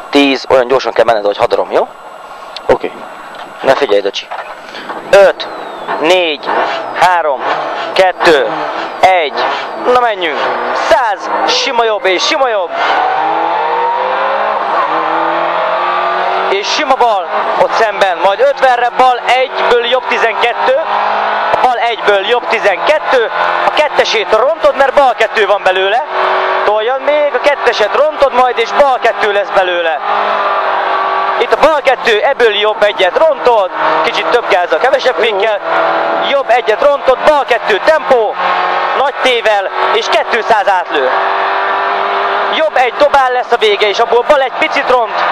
10, olyan gyorsan kell menned, hogy hadarom, jó? Oké. Ne figyelj, dacsi. 5, 4, 3, 2, 1. Na menjünk. 100, sima jobb és sima jobb. És sima bal ott szemben, majd 50-re bal 1-ből jobb 12. Bal 1-ből jobb 12. A kettesét rontod, mert bal 2 van belőle. Toljad még, a ketteset rontod majd, és bal 2 lesz belőle. Itt a bal 2, ebből jobb 1-et rontod, kicsit több gázzal, kevesebb fékkel, jobb 1-et rontod, bal 2 tempó, nagy tével, és 200 átlő. Jobb 1 dobál lesz a vége, és abból bal 1 picit ront,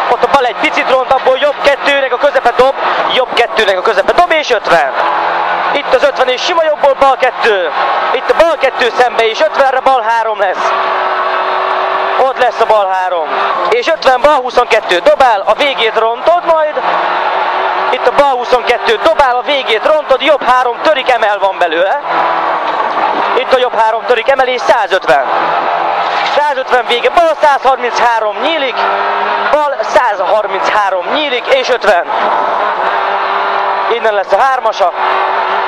ott a bal 1 picit ront, abból jobb 2-nek a közepe dob, jobb 2-nek a közepe dob, és 50. Itt az 50 és sima jobbból bal 2, itt a bal 2 szembe, és 50-re bal 3 lesz. Ott lesz a bal 3. És 50 bal 22 dobál, a végét rontod majd. Itt a bal 22 dobál, a végét rontod, jobb 3 törik, emel van belőle. Itt a jobb 3 törik, emel, és 150. 150 vége, bal 133 nyílik, bal 133 nyílik, és 50. Innen lesz a 3-asa.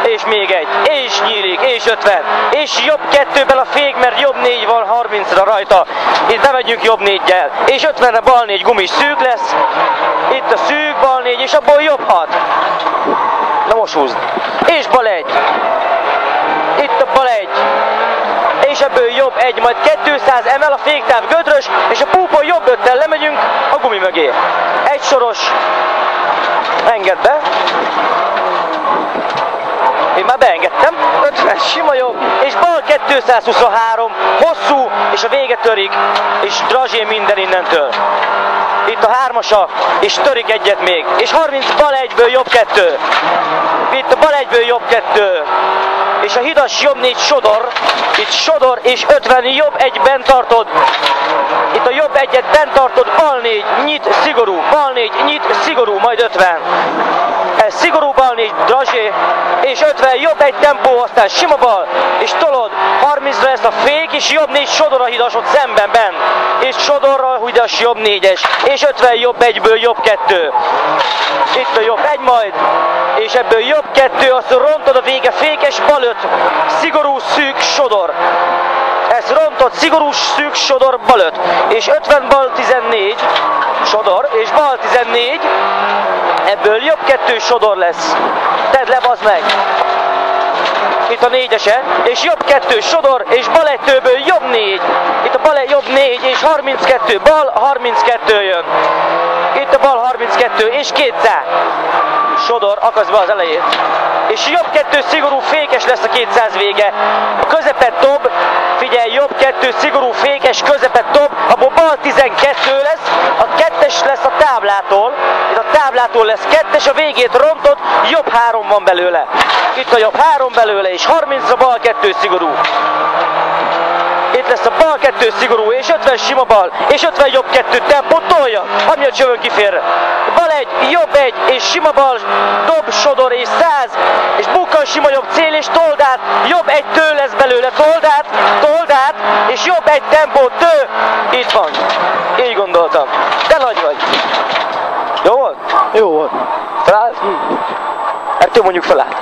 És még egy, és nyílik, és 50, és jobb 2-ben a fék, mert jobb 4 van 30-ra rajta, itt bemegyünk jobb 4-gyel, és 50-re bal 4 gumis szűk lesz, itt a szűk bal 4, és abból jobb 6, na most húzd, és bal 1, itt a bal 1, és ebből jobb 1, majd 200 emel, a féktáv gödrös, és a púpon jobb 5-tel lemegyünk a gumi mögé, egy soros, engedd be. Én már beengedtem, 50 sima jobb, és bal 223, hosszú, és a vége törik, és drazsé minden innentől. Itt a 3-asa, és törik egyet még, és 30 bal 1-ből jobb 2. Itt a bal 1-ből jobb 2. És a hidas jobb 4 sodor, itt sodor, és 50 jobb 1 bent tartod. Itt a jobb 1-et bent tartod, bal 4 nyit, szigorú, bal 4 nyit, szigorú, majd 50. Ez szigorú bal 4 drazsé, és 50 jobb 1 tempó, aztán sima bal, és tolod, 30-ra lesz a fék, és jobb 4 sodor a hidas ott szemben benn, és sodorral hidas jobb 4-es, és 50 jobb 1-ből jobb 2. Itt a jobb 1 majd, és ebből jobb 2, azt rontod a vége fékes, bal 5, szigorú szűk sodor. Ez rontott, szigorú szűk sodor, bal 5, és 50 bal 14, sodor, és bal 14, ebből jobb 2 sodor lesz. Tedd le, bazd meg! Itt a 4-ese, és jobb 2 sodor, és bal 1-ből jobb 4. Itt a bal 1 jobb 4, és 32, bal 32 jön. Itt a bal 32, és 200. Sodor, akaszd be az elejét. És jobb 2 szigorú fékes lesz a 200 vége. A közepet dob, figyelj, jobb 2 szigorú fékes, közepet dob, abból bal 12 lesz, a 2-es lesz a táblától, itt a táblától lesz 2-es, a végét rontod, jobb 3 van belőle. Itt a jobb 3 belőle, és 30-ra bal 2 szigorú. Itt lesz a bal 2 szigorú, és 50 sima bal, és 50 jobb 2 tempó, tolja, ami a csövön kifér. Bal 1, jobb 1, és sima bal, dob, sodor, és 100, és bukkan sima jobb cél, és told át, jobb 1 tő lesz belőle, told át, és jobb 1 tempó, tő. Itt van, így gondoltam. De nagy vagy. Jó volt? Jó volt. Felállt? Ettől mondjuk felállt.